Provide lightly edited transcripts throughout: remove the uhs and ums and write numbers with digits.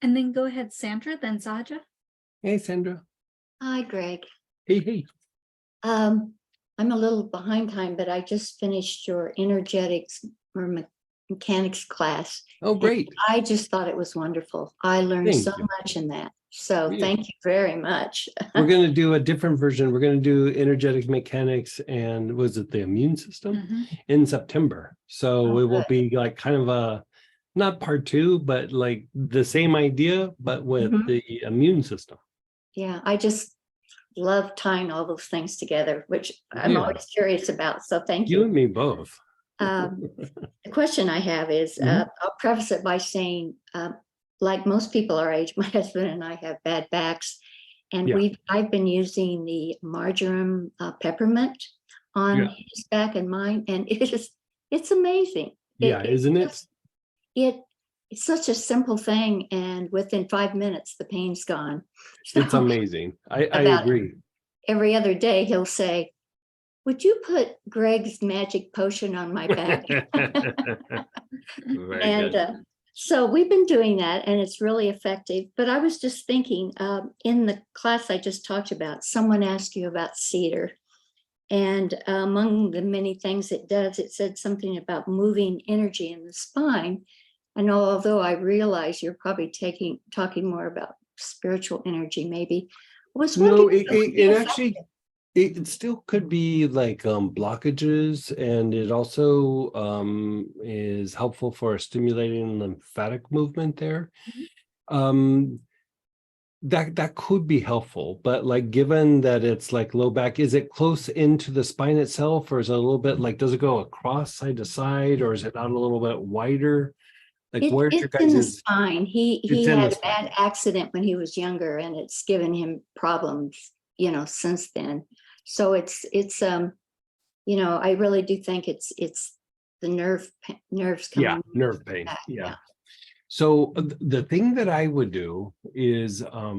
And then go ahead, Sandra, then Zaja. Hey, Sandra. Hi, Greg. Hey. I'm a little behind time, but I just finished your energetics or mechanics class. Oh, great. I just thought it was wonderful. I learned Thank so you. much in that. So Yeah. thank you very much. We're going to do a different version. We're going to do energetic mechanics and was it the immune system Mhm. in September. So Oh, it will good. be like kind of a, not part two, but like the same idea, but with Mhm. the immune system. Yeah, I just love tying all those things together, which I'm Yeah. always curious about. So thank You you. and me both. The question I have is, Mhm. I'll preface it by saying, like most people our age, my husband and I have bad backs, and Yeah. I've been using the marjoram peppermint on Yeah. his back and mine, and it's amazing. Yeah, isn't it? It's such a simple thing, and within 5 minutes, the pain's gone. It's So amazing. I about agree. every other day, he'll say, "Would you put Greg's magic potion on my back?" Very And good. so we've been doing that, and it's really effective. But I was just thinking, in the class I just talked about, someone asked you about cedar. And among the many things it does, it said something about moving energy in the spine. And although I realize you're probably talking more about spiritual energy, maybe, I was No, wondering if it would be it actually effective. it still could be like blockages, and it also is helpful for stimulating lymphatic movement there. Um that could be helpful, but like given that it's like low back, is it close into the spine itself, or is it a little bit like, does it go across side to side, or is it out a little bit wider? Like where's your It's in the guys's? spine. He It's in the had a spine. bad accident when he was younger, and it's given him problems, since then. So I really do think it's the nerves Yeah, coming nerve pain. back. Yeah. So the thing that I would do is I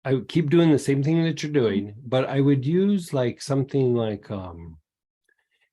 would keep doing the same thing that you're doing, but I would use like something like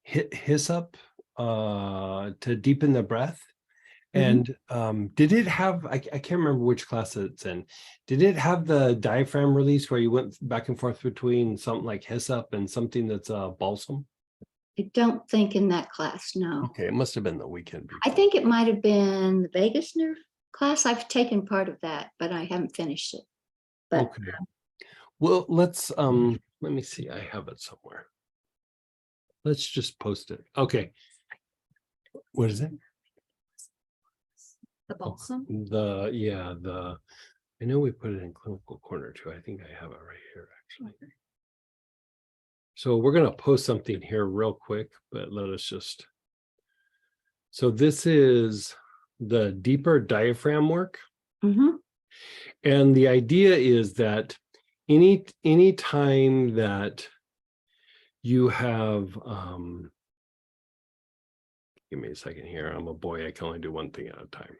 hyssop to deepen the breath. Mhm. And did it have, I can't remember which class it's in. Did it have the diaphragm release where you went back and forth between something like hyssop and something that's balsam? I don't think in that class, no. Okay, it must have been the weekend I before. think it might have been the vagus nerve class. I've taken part of that, but I haven't finished it. But Okay. Well, let's let me see. I have it somewhere. Let's just post it. Okay. What is it? The balsam. I know we put it in clinical corner too. I think I have it right here actually. So we're going to post something here real quick, but let us just. So this is the deeper diaphragm work. mhm. And the idea is that any time that you have give me a second here. I'm a boy. I can only do one thing at a time.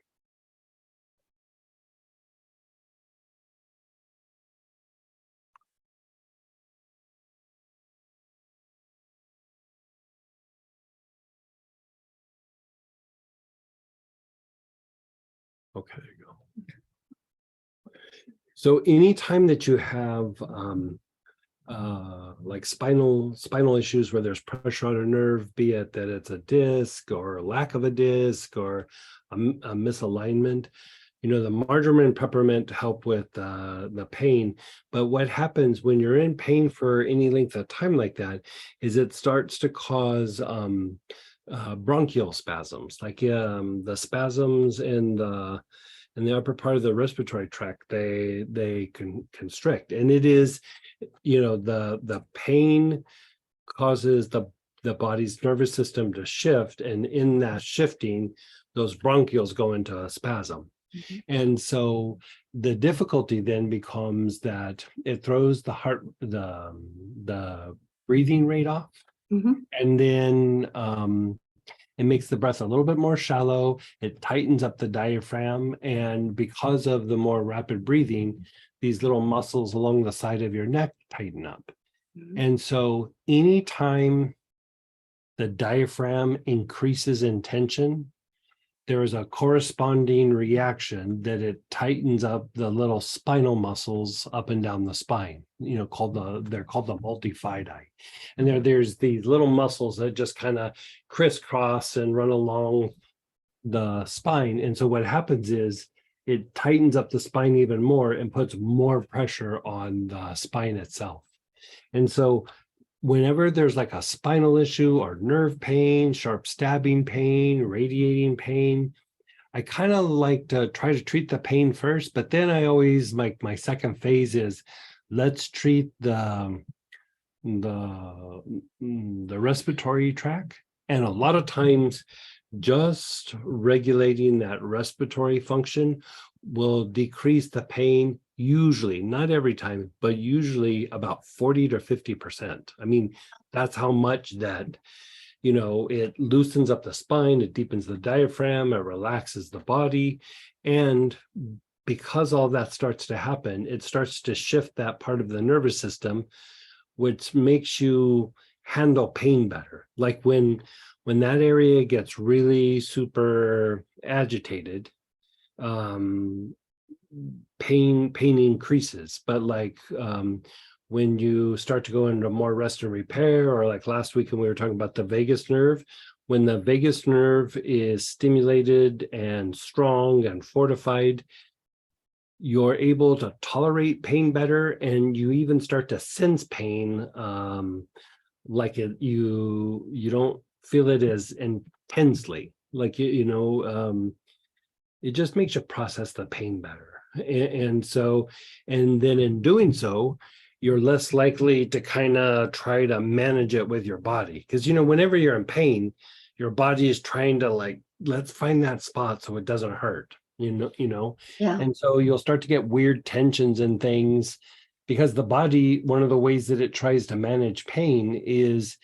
Okay, there you go. So anytime that you have like spinal issues where there's pressure on a nerve, be it that it's a disc or a lack of a disc or a misalignment, the marjoram and peppermint help with the pain. But what happens when you're in pain for any length of time like that is it starts to cause bronchial spasms, like the spasms in the upper part of the respiratory tract. They can constrict, and it is, the pain causes the body's nervous system to shift, and in that shifting, those bronchioles go into a spasm. Mhm. And so the difficulty then becomes that it throws the breathing rate off, Mhm. and then it makes the breath a little bit more shallow. It tightens up the diaphragm, and because of the more rapid breathing, these little muscles along the side of your neck tighten up. Mhm. And so anytime the diaphragm increases in tension, there is a corresponding reaction that it tightens up the little spinal muscles up and down the spine, they're called the multifidi. And there's these little muscles that just kind of crisscross and run along the spine. And so what happens is it tightens up the spine even more and puts more pressure on the spine itself. And so whenever there's like a spinal issue or nerve pain, sharp stabbing pain, radiating pain, I kind of like to try to treat the pain first, but then I always like my second phase is let's treat the respiratory tract. And a lot of times just regulating that respiratory function will decrease the pain, usually, not every time, but usually about 40 to 50%. I mean, that's how much that, it loosens up the spine, it deepens the diaphragm, it relaxes the body. And because all that starts to happen, it starts to shift that part of the nervous system, which makes you handle pain better. Like when that area gets really super agitated, pain increases. But when you start to go into more rest and repair, or like last week when we were talking about the vagus nerve, when the vagus nerve is stimulated and strong and fortified, you're able to tolerate pain better, and you even start to sense pain you don't feel it as intensely, it just makes you process the pain better. And then in doing so, you're less likely to kind of try to manage it with your body. Because, whenever you're in pain, your body is trying to let's find that spot so it doesn't hurt, Yeah. And so you'll start to get weird tensions and things, because the body, one of the ways that it tries to manage pain is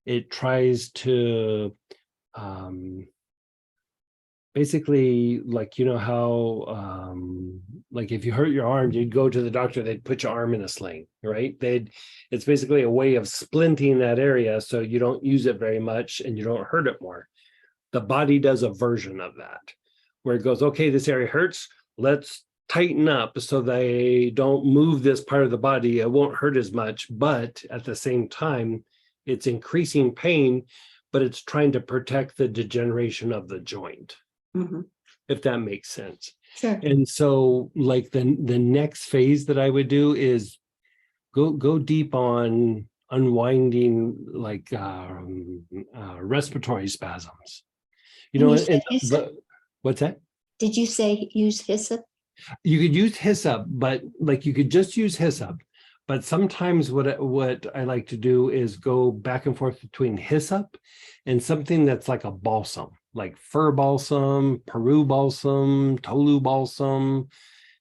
it tries to basically, how if you hurt your arm, you'd go to the doctor, they'd put your arm in a sling, right? It's basically a way of splinting that area so you don't use it very much and you don't hurt it more. The body does a version of that where it goes, okay, this area hurts, let's tighten up so they don't move this part of the body, it won't hurt as much, but at the same time it's increasing pain, but it's trying to protect the degeneration of the joint. Mhm. If that makes sense. Sure. And so the next phase that I would do is go deep on unwinding respiratory spasms. Can you say hyssop? What's that? Did you say use hyssop? You could use hyssop, but you could just use hyssop. But sometimes what I like to do is go back and forth between hyssop and something that's like a balsam, like fir balsam, Peru balsam, Tolu balsam.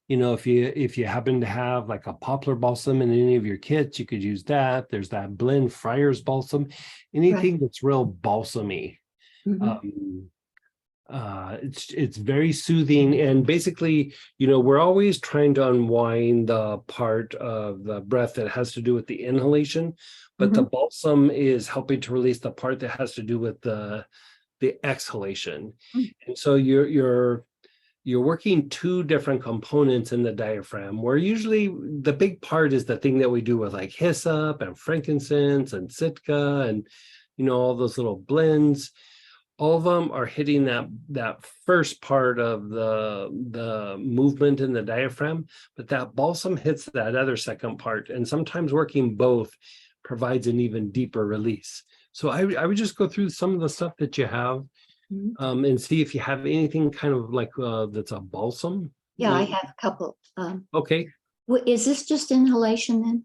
If you happen to have like a poplar balsam in any of your kits, you could use that. There's that blend Friar's balsam, anything that's real balsamy. Mhm. It's very soothing, and basically, we're always trying to unwind the part of the breath that has to do with the inhalation, but the balsam is helping to release the part that has to do with the exhalation. And so you're working two different components in the diaphragm, where usually the big part is the thing that we do with like hyssop and frankincense and Sitka and all those little blends. All of them are hitting that first part of the movement in the diaphragm, but that balsam hits that other second part. And sometimes working both provides an even deeper release. So I would just go through some of the stuff that you have and see if you have anything kind of like that's a balsam. Yeah, I have a couple. Okay. Is this just inhalation then?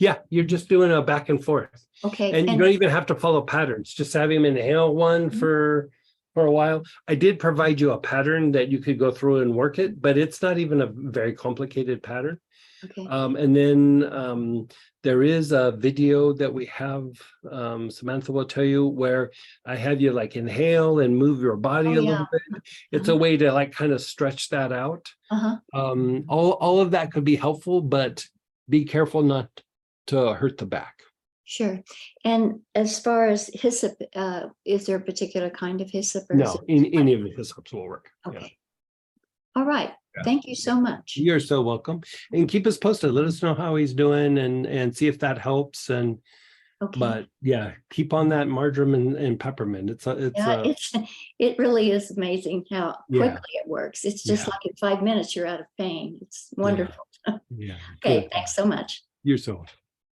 Yeah, you're just doing a back and forth. Okay. And you don't even have to follow patterns. Just have him inhale one for a while. I did provide you a pattern that you could go through and work it, but it's not even a very complicated pattern. Okay. And then there is a video that we have, Samantha will tell you, where I have you inhale and move your body a little bit. It's a way to kind of stretch that out. All of that could be helpful, but be careful not to hurt the back. Sure. And as far as hyssop, is there a particular kind of hyssop? Or is No, it- any of the hyssops will work. Yeah. Okay. All right. Yeah. Thank you so much. You're so welcome. And keep us posted. Let us know how he's doing and see if that helps. And Okay. but yeah, keep on that marjoram and peppermint. Yeah, it really is amazing how Yeah. quickly it works. It's just Yeah. like in 5 minutes, you're out of pain. It's wonderful. yeah. Okay, Good. thanks so much. You're so welcome.